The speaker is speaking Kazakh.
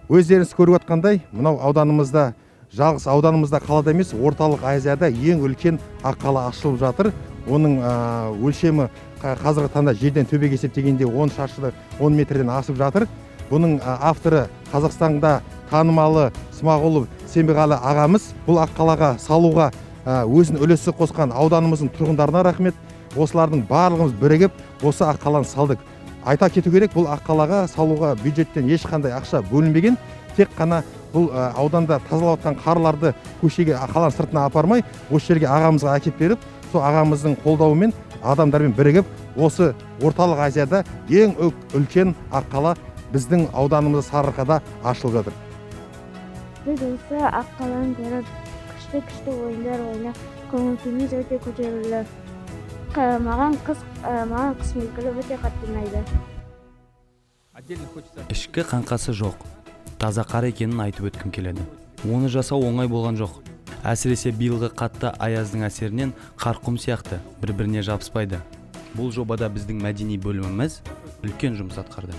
Өздеріңіз көріп отқандай, мынау ауданымызда, жалғыз ауданымызда қалада емес, орталық Азияда ең үлкен аққала ашылып жатыр. Оның өлшемі қазіргі таңда жерден төбеге есептегенде 10 шаршы 10 метрден асып жатыр. Бұның авторы Қазақстанда танымалы Смағұлов Сембеғалы ағамыз. Бұл аққалаға салуға өзінің үлесі қосқан ауданымыздың тұрғындарына рахмет. Осылардың барлығымыз бірігіп, осы аққаланы салдық. Айта кету керек, бұл аққалаға салуға бюджеттен ешқандай ақша бөлінбеген. Тек қана бұл ауданда тазалап жатқан қарларды көшеге қаланың сыртына апармай, осы жерге ағамызға әкеп беріп, сол ағамыздың қолдауымен адамдармен бірігіп, осы орталық Азияда ең үлкен аққала біздің ауданымызда Сарыарқада ашылып жатыр. Біз осы аққаланы көріп, күшті ойындар ойнап, көңіл-күйіміз өте көтерілді. Маған қыс мезгілі өте қатты ұнайды. Ішкі қаңқасы жоқ, таза қар екенін айтып өткім келеді. Оны жасау оңай болған жоқ. Әсіресе биылғы қатты аяздың әсерінен қар құм сияқты бір-біріне жабыспайды. Бұл жобада біздің мәдени бөліміміз үлкен жұмыс атқарды.